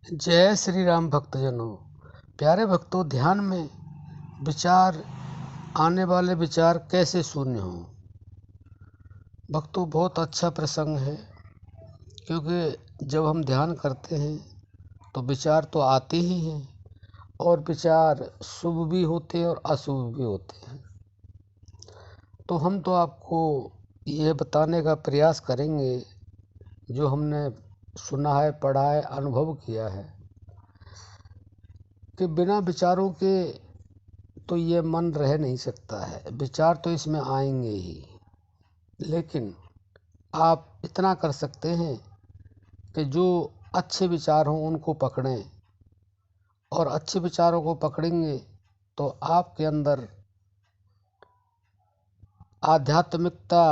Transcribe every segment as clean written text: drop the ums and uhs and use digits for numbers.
जय श्री राम भक्तजनों। प्यारे भक्तों, ध्यान में विचार आने वाले विचार कैसे शून्य हों। भक्तों, बहुत अच्छा प्रसंग है, क्योंकि जब हम ध्यान करते हैं तो विचार तो आते ही हैं, और विचार शुभ भी होते हैं और अशुभ भी होते हैं। तो हम तो आपको यह बताने का प्रयास करेंगे जो हमने सुना है, पढ़ा है, अनुभव किया है, कि बिना विचारों के तो ये मन रह नहीं सकता है। विचार तो इसमें आएंगे ही, लेकिन आप इतना कर सकते हैं कि जो अच्छे विचार हों उनको पकड़ें, और अच्छे विचारों को पकड़ेंगे तो आपके अंदर आध्यात्मिकता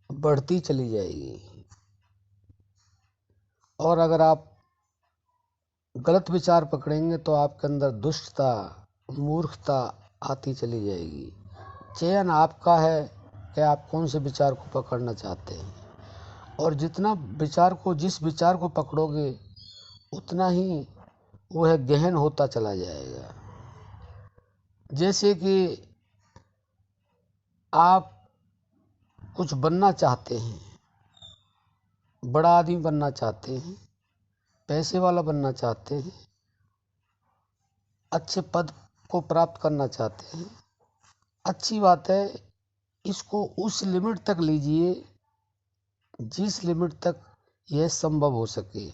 बढ़ती चली जाएगी। और अगर आप गलत विचार पकड़ेंगे तो आपके अंदर दुष्टता, मूर्खता आती चली जाएगी। चयन आपका है कि आप कौन से विचार को पकड़ना चाहते हैं, और जिस विचार को पकड़ोगे उतना ही वह गहन होता चला जाएगा। जैसे कि आप कुछ बनना चाहते हैं, बड़ा आदमी बनना चाहते हैं, पैसे वाला बनना चाहते हैं, अच्छे पद को प्राप्त करना चाहते हैं, अच्छी बात है। इसको उस लिमिट तक लीजिए जिस लिमिट तक यह संभव हो सके।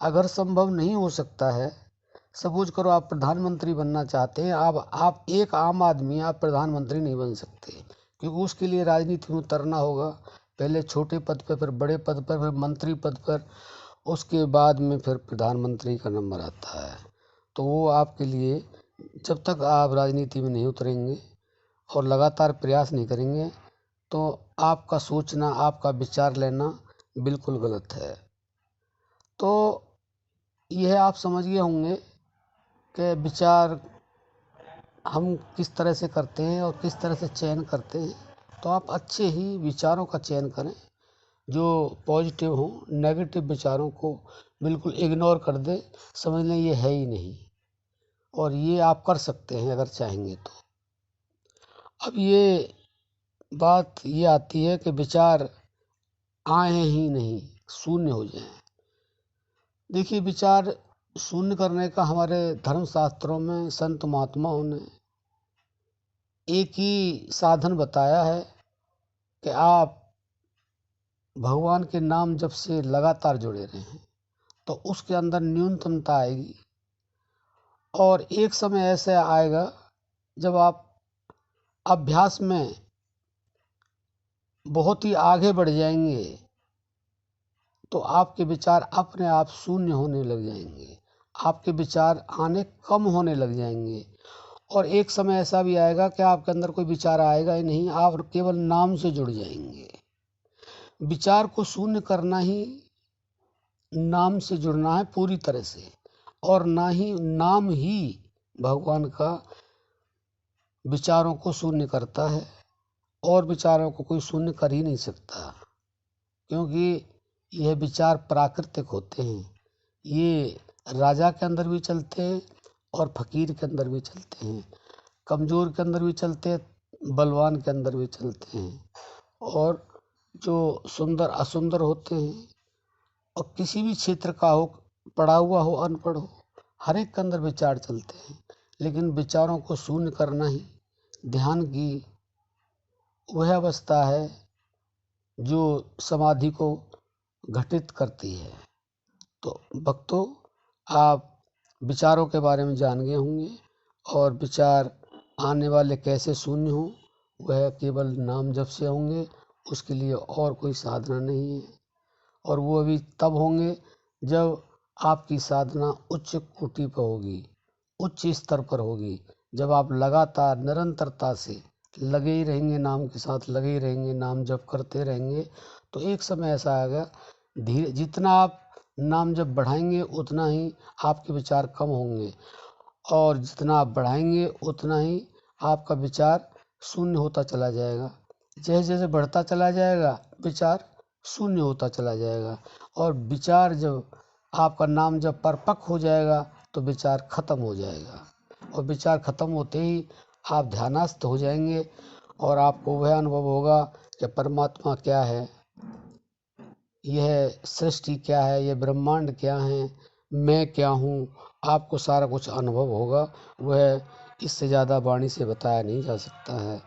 अगर संभव नहीं हो सकता है, सपोज करो आप प्रधानमंत्री बनना चाहते हैं, आप एक आम आदमी, आप प्रधानमंत्री नहीं बन सकते, क्योंकि उसके लिए राजनीति में उतरना होगा। पहले छोटे पद पर, फिर बड़े पद पर, फिर मंत्री पद पर, उसके बाद में फिर प्रधानमंत्री का नंबर आता है। तो वो आपके लिए, जब तक आप राजनीति में नहीं उतरेंगे और लगातार प्रयास नहीं करेंगे, तो आपका सोचना, आपका विचार लेना बिल्कुल गलत है। तो यह आप समझ गए होंगे कि विचार हम किस तरह से करते हैं और किस तरह से चयन करते हैं। तो आप अच्छे ही विचारों का चयन करें जो पॉजिटिव हों। नेगेटिव विचारों को बिल्कुल इग्नोर कर दें, समझ लें ये है ही नहीं। और ये आप कर सकते हैं अगर चाहेंगे तो। अब ये बात ये आती है कि विचार आए ही नहीं, शून्य हो जाएं। देखिए, विचार शून्य करने का हमारे धर्मशास्त्रों में संत महात्माओं ने एक ही साधन बताया है कि आप भगवान के नाम जप से लगातार जुड़े रहें, तो उसके अंदर न्यूनतमता आएगी। और एक समय ऐसा आएगा जब आप अभ्यास में बहुत ही आगे बढ़ जाएंगे, तो आपके विचार अपने आप शून्य होने लग जाएंगे, आपके विचार आने कम होने लग जाएंगे। और एक समय ऐसा भी आएगा कि आपके अंदर कोई विचार आएगा ही नहीं, आप केवल नाम से जुड़ जाएंगे। विचार को शून्य करना ही नाम से जुड़ना है पूरी तरह से, और ना ही नाम ही भगवान का विचारों को शून्य करता है, और विचारों को कोई शून्य कर ही नहीं सकता, क्योंकि यह विचार प्राकृतिक होते हैं। ये राजा के अंदर भी चलते हैं और फकीर के अंदर भी चलते हैं, कमज़ोर के अंदर भी चलते हैं, बलवान के अंदर भी चलते हैं, और जो सुंदर असुंदर होते हैं, और किसी भी क्षेत्र का हो, पढ़ा हुआ हो, अनपढ़ हो, हर एक के अंदर विचार चलते हैं। लेकिन विचारों को शून्य करना ही ध्यान की वह अवस्था है जो समाधि को घटित करती है। तो भक्तों, आप विचारों के बारे में जान गए होंगे, और विचार आने वाले कैसे शून्य हों, वह केवल नाम जप से होंगे, उसके लिए और कोई साधना नहीं है। और वो अभी तब होंगे जब आपकी साधना उच्च कोटि पर होगी, उच्च स्तर पर होगी। जब आप लगातार निरंतरता से लगे ही रहेंगे, नाम के साथ लगे ही रहेंगे, नाम जप करते रहेंगे, तो एक समय ऐसा आएगा, धीरे जितना आप नाम जप बढ़ाएंगे उतना ही आपके विचार कम होंगे, और जितना आप बढ़ाएंगे उतना ही आपका विचार शून्य होता चला जाएगा। जैसे जैसे बढ़ता चला जाएगा विचार शून्य होता चला जाएगा। और विचार जब आपका नाम जब परिपक्व हो जाएगा तो विचार खत्म हो जाएगा, और विचार खत्म होते ही आप ध्यानस्थ हो जाएंगे और आपको वह अनुभव होगा कि परमात्मा क्या है, यह सृष्टि क्या है, यह ब्रह्मांड क्या है, मैं क्या हूँ। आपको सारा कुछ अनुभव होगा, वह इससे ज़्यादा वाणी से बताया नहीं जा सकता है।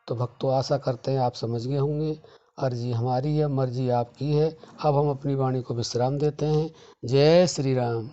तो भक्तों, आशा करते हैं आप समझ गए होंगे। अर्जी हमारी है, मर्जी आपकी है। अब हम अपनी वाणी को विश्राम देते हैं। जय श्री राम।